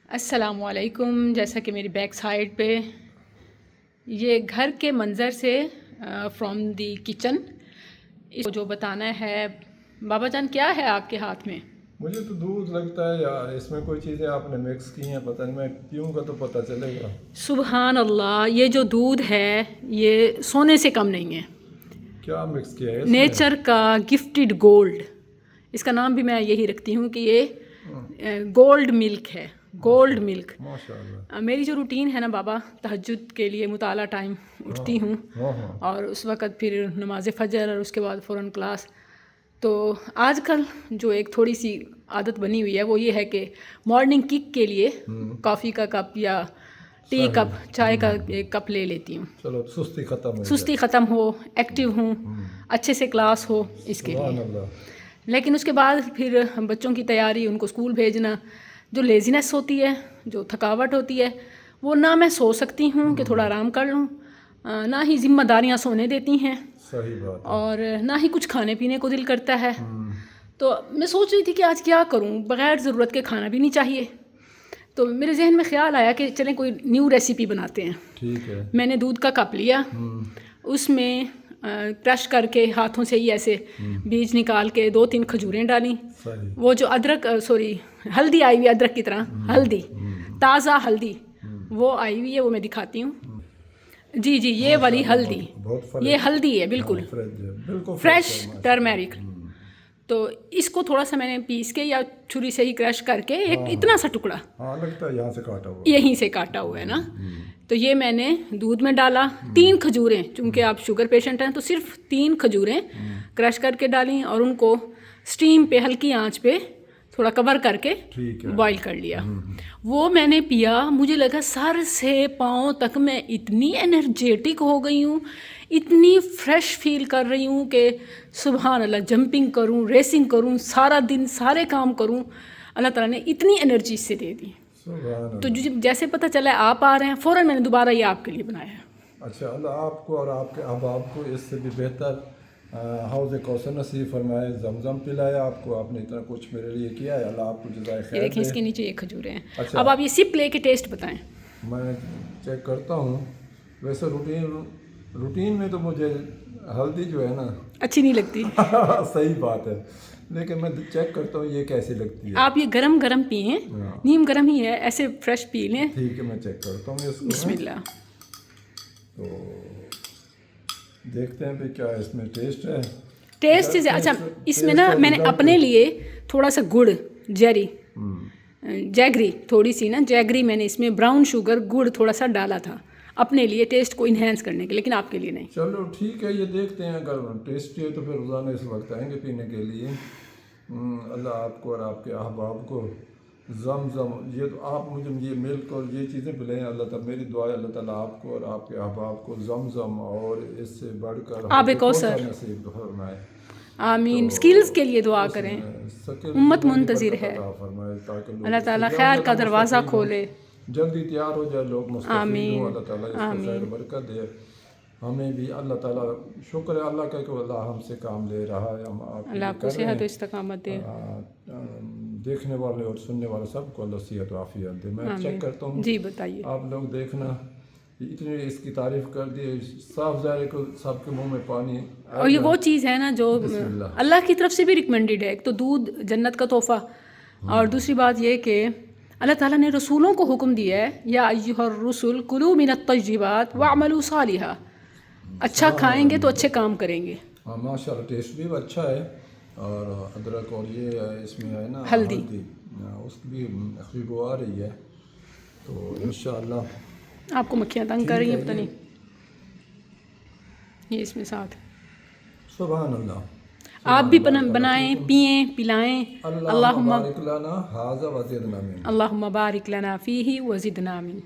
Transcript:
السلام علیکم. جیسا کہ میری بیک سائڈ پہ یہ گھر کے منظر سے فرام دی کچن اس کو جو بتانا ہے. بابا جان کیا ہے آپ کے ہاتھ میں؟ مجھے تو دودھ لگتا ہے یار اس میں کوئی چیزیں آپ نے مکس کی ہیں، پتہ نہیں، میں پیوں گا تو پتہ چلے گا. سبحان اللہ، یہ جو دودھ ہے یہ سونے سے کم نہیں ہے. کیا مکس کیا ہے اس میں؟ نیچر کا گفٹڈ گولڈ، اس کا نام بھی میں یہی رکھتی ہوں کہ یہ گولڈ ملک ہے. گولڈ ملک. ماشاءاللہ. میری جو روٹین ہے نا بابا، تہجد کے لیے مطالعہ ٹائم اٹھتی ہوں اور اس وقت پھر نماز فجر اور اس کے بعد فوراً کلاس. تو آج کل جو ایک تھوڑی سی عادت بنی ہوئی ہے وہ یہ ہے کہ مارننگ کک کے لیے کافی کا کپ یا ٹی کپ، چائے کا ایک کپ لے لیتی ہوں. چلو سستی ختم ہو، سستی ختم ہو، ایکٹیو ہوں، اچھے سے کلاس ہو اس کے لیے. لیکن اس کے بعد پھر بچوں کی تیاری، ان کو اسکول بھیجنا، جو لیزینس ہوتی ہے، جو تھکاوٹ ہوتی ہے، وہ نہ میں سو سکتی ہوں کہ تھوڑا آرام کر لوں، نہ ہی ذمہ داریاں سونے دیتی ہیں. صحیح بات ہے. اور نہ ہی کچھ کھانے پینے کو دل کرتا ہے. تو میں سوچ رہی تھی کہ آج کیا کروں، بغیر ضرورت کے کھانا بھی نہیں چاہیے. تو میرے ذہن میں خیال آیا کہ چلیں کوئی نیو ریسیپی بناتے ہیں. ٹھیک ہے. میں نے دودھ کا کپ لیا، اس میں کرش کر کے ہاتھوں سے ہی ایسے بیج نکال کے 2-3 کھجوریں ڈالیں. وہ جو ادرک، ہلدی آئی ہوئی ادرک کی طرح، ہلدی، تازہ ہلدی وہ آئی ہوئی ہے، وہ میں دکھاتی ہوں. جی یہ والی ہلدی، یہ ہلدی ہے بالکل فریش ٹرمیرک. تو اس کو تھوڑا سا میں نے پیس کے یا چھری سے ہی کرش کر کے ایک اتنا سا ٹکڑا، لگتا ہے یہاں سے کاٹا ہوا، یہیں سے کاٹا ہوا ہے نا. تو یہ میں نے دودھ میں ڈالا. 3 کھجوریں، چونکہ آپ شوگر پیشنٹ ہیں تو صرف 3 کھجوریں کرش کر کے ڈالیں اور ان کو اسٹیم پہ ہلکی آنچ پہ تھوڑا کور کر کے بوائل کر لیا. وہ میں نے پیا، مجھے لگا سر سے پاؤں تک میں اتنی انرجیٹک ہو گئی ہوں، اتنی فریش فیل کر رہی ہوں کہ سبحان اللہ، جمپنگ کروں، ریسنگ کروں، سارا دن سارے کام کروں. اللہ تعالیٰ نے اتنی انرجی اس سے دے دی. تو جیسے پتہ چلا آپ آ رہے ہیں، فوراً میں نے دوبارہ یہ آپ کے لیے بنایا ہے. اچھا، اللہ آپ کو اور آپ کے احباب کو اس سے بھی بہتر حوض کوثر نصیب فرمائے، زمزم پلایا آپ کو. آپ نے اتنا کچھ میرے لیے کیا ہے، اللہ آپ کو جزائے خیر دے. دیکھیں اس کے نیچے یہ کھجوریں ہیں. اب آپ یہ سپ لے کے ٹیسٹ بتائیں. میں چیک کرتا ہوں. ویسے روٹین میں تو مجھے ہلدی جو ہے نا اچھی نہیں لگتی. صحیح بات ہے، لیکن میں چیک کرتا ہوں یہ کیسی لگتی ہے. آپ یہ گرم پئیں، نیم گرم ہی ہے، ایسے فریش پی لیں. ٹھیک ہے، میں چیک کرتا ہوں اس کو. بسم اللہ. تو دیکھتے ہیں بھی کیا اس میں ٹیسٹ ہے. ٹیسٹ سے اچھا، اس میں نا میں نے اپنے لیے تھوڑا سا گڑ، جیگری، تھوڑی سی نا جیگری میں نے اس میں براؤن شوگر، گڑ تھوڑا سا ڈالا تھا اپنے لیے ٹیسٹ کو انہینس کرنے کے، لیکن آپ کے لیے نہیں. چلو ٹھیک ہے، یہ دیکھتے ہیں، اگر ٹیسٹی ہے تو پھر روزانہ اس وقت آئیں گے پینے کے لیے. اللہ آپ کو اور آپ کے احباب کو زمزم، یہ تو آپ مجھے یہ ملک اور یہ چیزیں پلائیں. اللہ تعالیٰ، میری دعا ہے اللہ تعالیٰ آپ کو اور آپ کے احباب کو زمزم اور اس سے بڑھ کر آب کوثر نصیب فرمائے. آمین. اسکلز کے لیے دعا کریں، امت منتظر ہے. اللہ تعالیٰ خیر کا دروازہ کھولے، جلدی تیار ہو جائے، لوگ مستفید ہوں. اللہ تعالیٰ اس کو خیر برکت دے. ہمیں بھی اللہ تعالیٰ شکر ہے اللہ کا کہ اللہ ہم سے کام لے رہا ہے. ہم اللہ کو صحت و استقامت دے. دیکھنے والے اور سننے والے سب کو اللہ صحت و عافیت دے. میں چیک کرتا ہوں. جی بتائیے. آپ لوگ دیکھنا، اتنی اس کی تعریف کر دی، صاف ظاہر کو سب کے منہ میں پانی. اور یہ وہ چیز ہے نا جو اللہ کی طرف سے بھی ریکمینڈیڈ ہے. ایک تو دودھ جنت کا تحفہ، اور دوسری بات یہ کہ اللہ تعالیٰ نے رسولوں کو حکم دیا ہے، یا ایھا الرسل کلوا من الطیبات واعملوا صالحا. اچھا کھائیں گے تو اچھے کام کریں گے. ہاں ماشاء اللہ، ٹیسٹ بھی اچھا ہے. اور ادرک اور یہ اس میں ہے نا ہلدی، اس کی بھی خوشبو آ رہی ہے. تو انشاءاللہ آپ کو مکھیاں تنگ کر رہی ہیں پتہ نہیں. یہ اس میں ساتھ سبحان اللہ. آپ بھی بنائیں، پئیں، پلائیں. اللہم بارک لنا ھذا وزدنا من. اللہم بارک لنا فیہ وزدنا من.